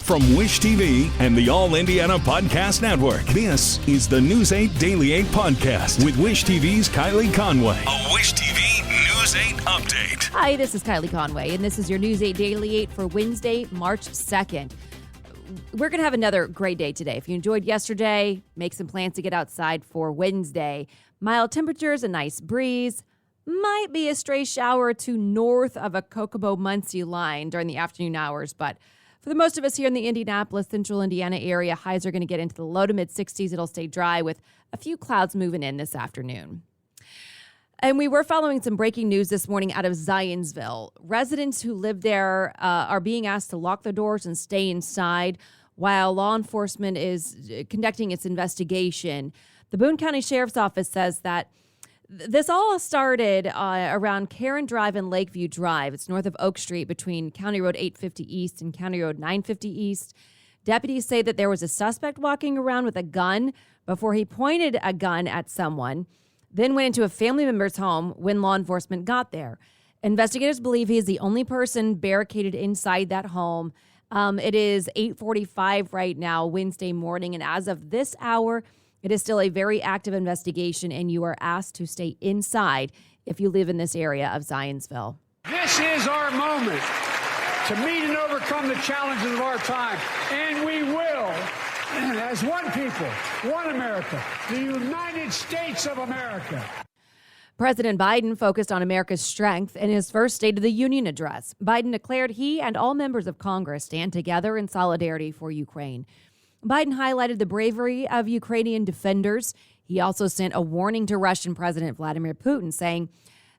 From Wish TV and the All Indiana Podcast Network, this is the News 8 Daily 8 Podcast with Wish TV's Kylie Conway. A Wish TV News 8 update. Hi, this is Kylie Conway, and this is your News 8 Daily 8 for Wednesday, March 2nd. We're going to have another great day today. If you enjoyed yesterday, make some plans to get outside for Wednesday. Mild temperatures, a nice breeze. Might be a stray shower or two north of a Kokomo-Muncie line during the afternoon hours, but for the most of us here in the Indianapolis, central Indiana area, highs are going to get into the low to mid 60s. It'll stay dry with a few clouds moving in this afternoon. And we were following some breaking news this morning out of Zionsville. Residents who live there are being asked to lock their doors and stay inside while law enforcement is conducting its investigation. The Boone County Sheriff's Office says that this all started around Karen Drive and Lakeview Drive. It's north of Oak Street between County Road 850 East and County Road 950 East. Deputies say that there was a suspect walking around with a gun before he pointed a gun at someone, then went into a family member's home when law enforcement got there. Investigators believe he is the only person barricaded inside that home. It is 8:45 right now, Wednesday morning, and as of this hour, it is still a very active investigation, and you are asked to stay inside if you live in this area of Zionsville. This is our moment to meet and overcome the challenges of our time, and we will, as one people, one America, the United States of America. President Biden focused on America's strength in his first State of the Union address. Biden declared he and all members of Congress stand together in solidarity for Ukraine. Biden highlighted the bravery of Ukrainian defenders. He also sent a warning to Russian President Vladimir Putin, saying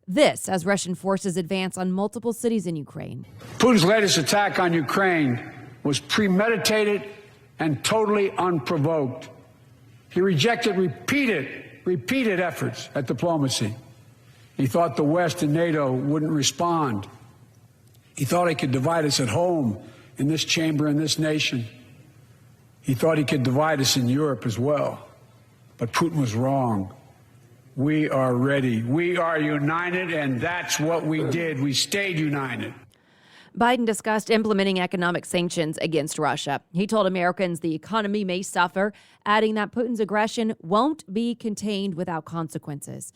this as Russian forces advance on multiple cities in Ukraine. Putin's latest attack on Ukraine was premeditated and totally unprovoked. He rejected repeated efforts at diplomacy. He thought the West and NATO wouldn't respond. He thought he could divide us at home, in this chamber, in this nation. He thought he could divide us in Europe as well. But Putin was wrong. We are ready. We are united, and that's what we did. We stayed united. Biden discussed implementing economic sanctions against Russia. He told Americans the economy may suffer, adding that Putin's aggression won't be contained without consequences.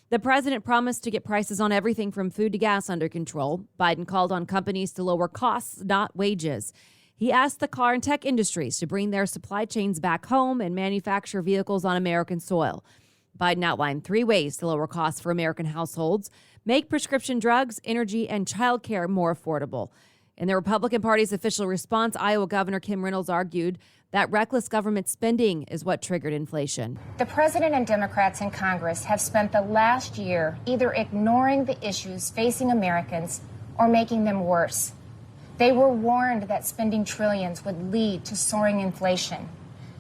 The president promised to get prices on everything from food to gas under control. Biden called on companies to lower costs, not wages. He asked the car and tech industries to bring their supply chains back home and manufacture vehicles on American soil. Biden outlined 3 ways to lower costs for American households: make prescription drugs, energy, and child care more affordable. In the Republican Party's official response, Iowa Governor Kim Reynolds argued that reckless government spending is what triggered inflation. The president and Democrats in Congress have spent the last year either ignoring the issues facing Americans or making them worse. They were warned that spending trillions would lead to soaring inflation.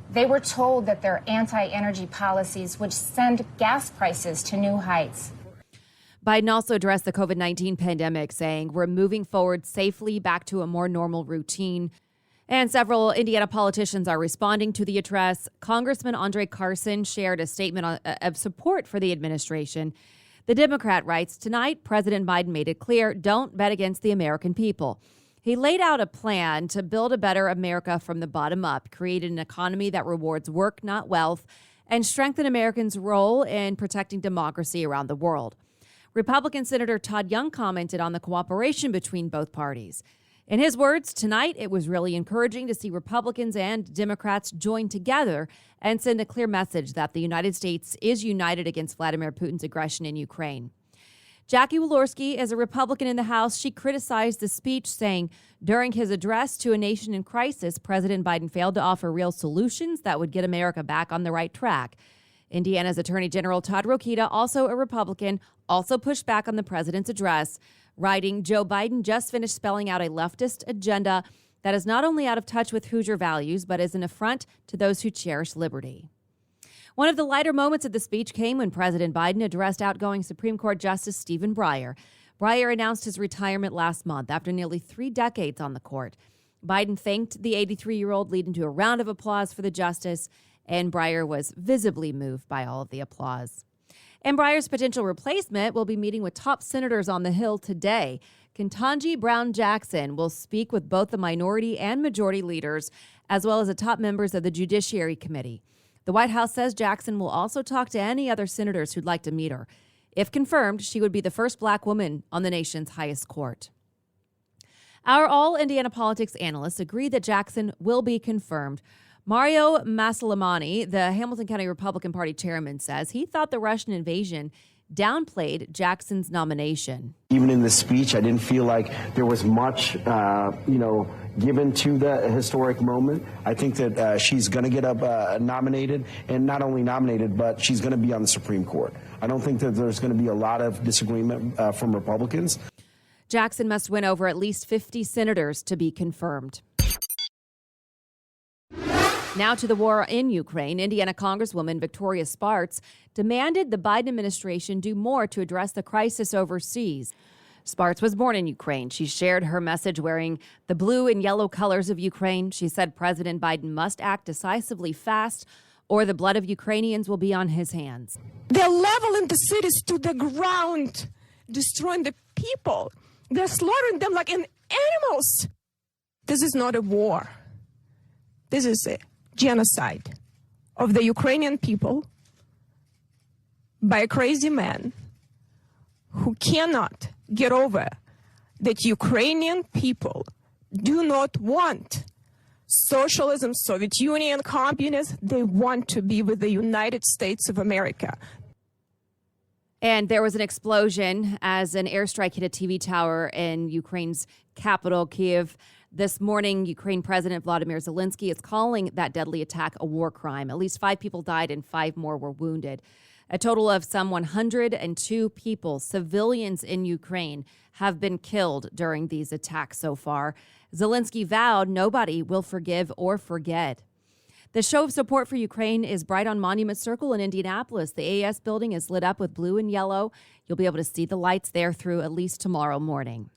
They were told that their anti-energy policies would send gas prices to new heights. Biden also addressed the COVID-19 pandemic, saying we're moving forward safely back to a more normal routine. And several Indiana politicians are responding to the address. Congressman Andre Carson shared a statement of support for the administration. The Democrat writes, tonight, President Biden made it clear, don't bet against the American people. He laid out a plan to build a better America from the bottom up, create an economy that rewards work, not wealth, and strengthen Americans' role in protecting democracy around the world. Republican Senator Todd Young commented on the cooperation between both parties. In his words, tonight it was really encouraging to see Republicans and Democrats join together and send a clear message that the United States is united against Vladimir Putin's aggression in Ukraine. Jackie Walorski is a Republican in the House. She criticized the speech, saying during his address to a nation in crisis, President Biden failed to offer real solutions that would get America back on the right track. Indiana's Attorney General Todd Rokita, also a Republican, also pushed back on the president's address, writing, Joe Biden just finished spelling out a leftist agenda that is not only out of touch with Hoosier values, but is an affront to those who cherish liberty. One of the lighter moments of the speech came when President Biden addressed outgoing Supreme Court Justice Stephen Breyer. Breyer announced his retirement last month after nearly 3 decades on the court. Biden thanked the 83-year-old, leading to a round of applause for the justice, and Breyer was visibly moved by all of the applause. And Breyer's potential replacement will be meeting with top senators on the Hill today. Ketanji Brown Jackson will speak with both the minority and majority leaders, as well as the top members of the Judiciary Committee. The White House says Jackson will also talk to any other senators who'd like to meet her. If confirmed, she would be the first black woman on the nation's highest court. Our All Indiana Politics analysts agree that Jackson will be confirmed. Mario Masalamani, the Hamilton County Republican Party chairman, says he thought the Russian invasion downplayed Jackson's nomination. Even in the speech, I didn't feel like there was much, given to the historic moment. I think that she's going to get nominated, and not only nominated, but she's going to be on the Supreme Court. I don't think that there's going to be a lot of disagreement from Republicans. Jackson must win over at least 50 senators to be confirmed. Now to the war in Ukraine. Indiana Congresswoman Victoria Spartz demanded the Biden administration do more to address the crisis overseas. Spartz was born in Ukraine. She shared her message wearing the blue and yellow colors of Ukraine. She said President Biden must act decisively fast, or the blood of Ukrainians will be on his hands. They're leveling the cities to the ground, destroying the people. They're slaughtering them like animals. This is not a war. This is a genocide of the Ukrainian people by a crazy man who cannot get over that Ukrainian people do not want socialism, Soviet Union, communism. They want to be with the United States of America. And there was an explosion as an airstrike hit a TV tower in Ukraine's capital, Kyiv. This morning, Ukraine President Vladimir Zelensky is calling that deadly attack a war crime. At least 5 people died and 5 more were wounded. A total of some 102 people, civilians in Ukraine, have been killed during these attacks so far. Zelensky vowed nobody will forgive or forget. The show of support for Ukraine is bright on Monument Circle in Indianapolis. The AES building is lit up with blue and yellow. You'll be able to see the lights there through at least tomorrow morning.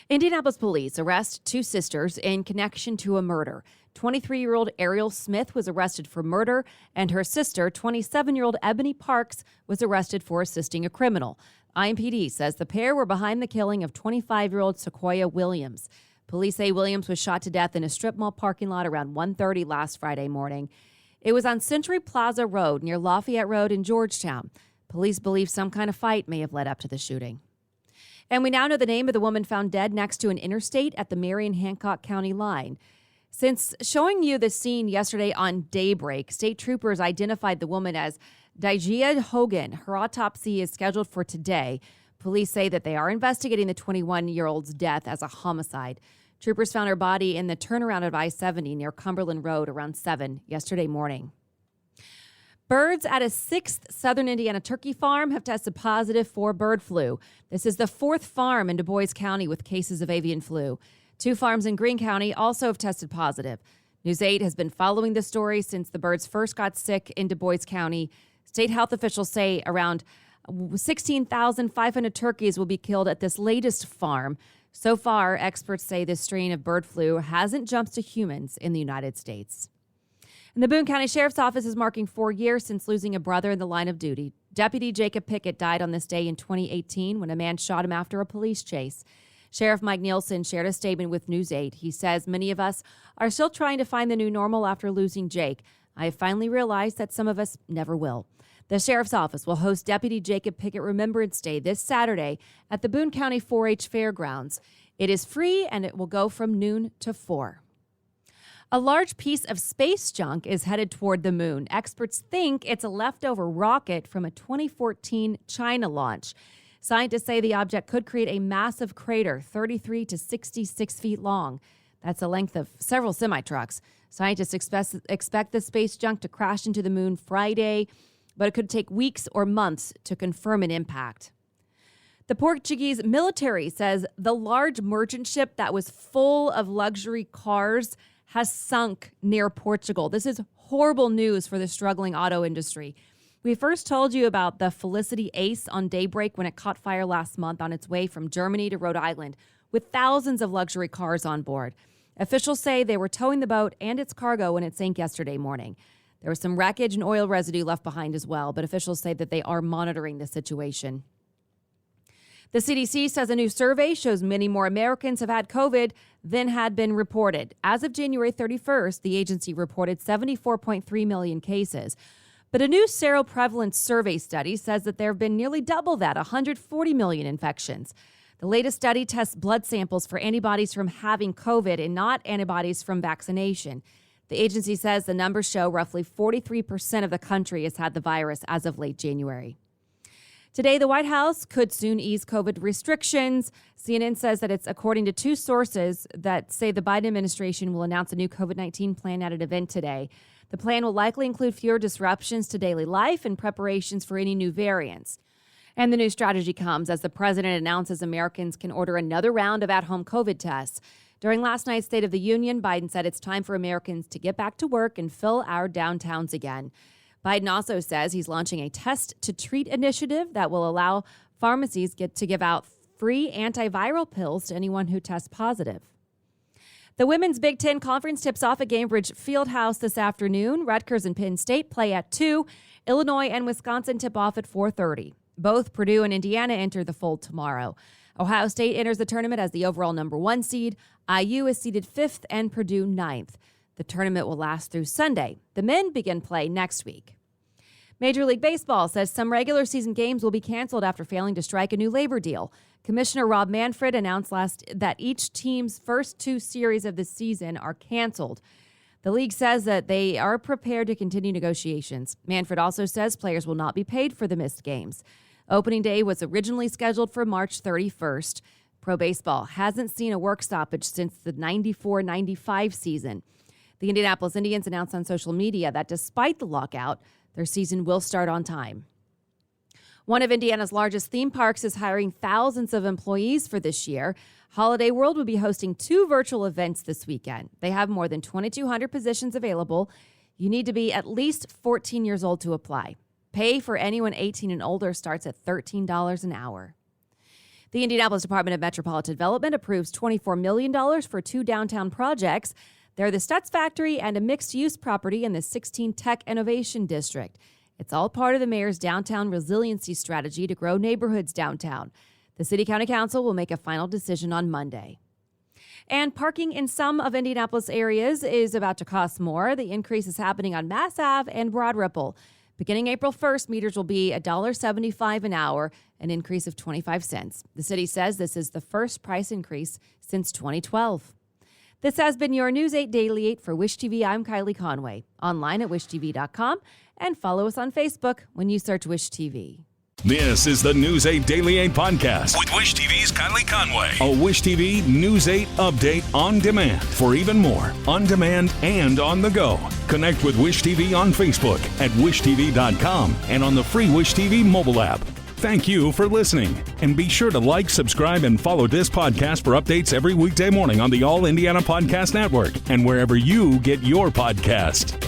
Indianapolis police arrest 2 sisters in connection to a murder. 23-year-old Ariel Smith was arrested for murder, and her sister, 27-year-old Ebony Parks, was arrested for assisting a criminal. IMPD says the pair were behind the killing of 25-year-old Sequoia Williams. Police say Williams was shot to death in a strip mall parking lot around 1:30 last Friday morning. It was on Century Plaza Road near Lafayette Road in Georgetown. Police believe some kind of fight may have led up to the shooting. And we now know the name of the woman found dead next to an interstate at the Marion-Hancock County line. Since showing you the scene yesterday on Daybreak, state troopers identified the woman as Dijia Hogan. Her autopsy is scheduled for today. Police say that they are investigating the 21-year-old's death as a homicide. Troopers found her body in the turnaround of I-70 near Cumberland Road around 7 yesterday morning. Birds at a 6th Southern Indiana turkey farm have tested positive for bird flu. This is the 4th farm in Du Bois County with cases of avian flu. 2 farms in Greene County also have tested positive. News 8 has been following the story since the birds first got sick in Du Bois County. State health officials say around 16,500 turkeys will be killed at this latest farm. So far, experts say this strain of bird flu hasn't jumped to humans in the United States. And the Boone County Sheriff's Office is marking 4 years since losing a brother in the line of duty. Deputy Jacob Pickett died on this day in 2018 when a man shot him after a police chase. Sheriff Mike Nielsen shared a statement with News 8. He says, "Many of us are still trying to find the new normal after losing Jake. I have finally realized that some of us never will." The Sheriff's Office will host Deputy Jacob Pickett Remembrance Day this Saturday at the Boone County 4-H Fairgrounds. It is free and it will go from noon to 4. A large piece of space junk is headed toward the moon. Experts think it's a leftover rocket from a 2014 China launch. Scientists say the object could create a massive crater 33 to 66 feet long. That's the length of several semi-trucks. Scientists expect the space junk to crash into the moon Friday, but it could take weeks or months to confirm an impact. The Portuguese military says the large merchant ship that was full of luxury cars has sunk near Portugal. This is horrible news for the struggling auto industry. We first told you about the Felicity Ace on Daybreak when it caught fire last month on its way from Germany to Rhode Island with thousands of luxury cars on board. Officials say they were towing the boat and its cargo when it sank yesterday morning. There was some wreckage and oil residue left behind as well, but officials say that they are monitoring the situation. The CDC says a new survey shows many more Americans have had COVID than had been reported. As of January 31st, the agency reported 74.3 million cases. But a new seroprevalence survey study says that there have been nearly double that, 140 million infections. The latest study tests blood samples for antibodies from having COVID and not antibodies from vaccination. The agency says the numbers show roughly 43% of the country has had the virus as of late January. Today, the White House could soon ease COVID restrictions. CNN says that it's according to two sources that say the Biden administration will announce a new COVID-19 plan at an event today. The plan will likely include fewer disruptions to daily life and preparations for any new variants. And the new strategy comes as the president announces Americans can order another round of at-home COVID tests. During last night's State of the Union, Biden said it's time for Americans to get back to work and fill our downtowns again. Biden also says he's launching a Test to Treat initiative that will allow pharmacies to give out free antiviral pills to anyone who tests positive. The Women's Big Ten Conference tips off at Gainbridge Fieldhouse this afternoon. Rutgers and Penn State play at 2. Illinois and Wisconsin tip off at 4:30. Both Purdue and Indiana enter the fold tomorrow. Ohio State enters the tournament as the overall number 1 seed. IU is seeded 5th and Purdue 9th. The tournament will last through Sunday. The men begin play next week. Major League Baseball says some regular season games will be canceled after failing to strike a new labor deal. Commissioner Rob Manfred announced that each team's first 2 series of the season are canceled. The league says that they are prepared to continue negotiations. Manfred also says players will not be paid for the missed games. Opening day was originally scheduled for March 31st. Pro baseball hasn't seen a work stoppage since the 94-95 season. The Indianapolis Indians announced on social media that despite the lockout, their season will start on time. One of Indiana's largest theme parks is hiring thousands of employees for this year. Holiday World will be hosting 2 virtual events this weekend. They have more than 2,200 positions available. You need to be at least 14 years old to apply. Pay for anyone 18 and older starts at $13 an hour. The Indianapolis Department of Metropolitan Development approves $24 million for 2 downtown projects. They're the Stutz Factory and a mixed-use property in the 16 Tech Innovation District. It's all part of the mayor's downtown resiliency strategy to grow neighborhoods downtown. The City County Council will make a final decision on Monday. And parking in some of Indianapolis areas is about to cost more. The increase is happening on Mass Ave and Broad Ripple. Beginning April 1st, meters will be $1.75 an hour, an increase of 25 cents. The city says this is the first price increase since 2012. This has been your News 8 Daily 8 for Wish TV. I'm Kylie Conway. Online at wishtv.com and follow us on Facebook when you search Wish TV. This is the News 8 Daily 8 podcast with Wish TV's Kylie Conway. A Wish TV News 8 update on demand for even more on demand and on the go. Connect with Wish TV on Facebook at wishtv.com and on the free Wish TV mobile app. Thank you for listening, and be sure to like, subscribe, and follow this podcast for updates every weekday morning on the All Indiana Podcast Network and wherever you get your podcast.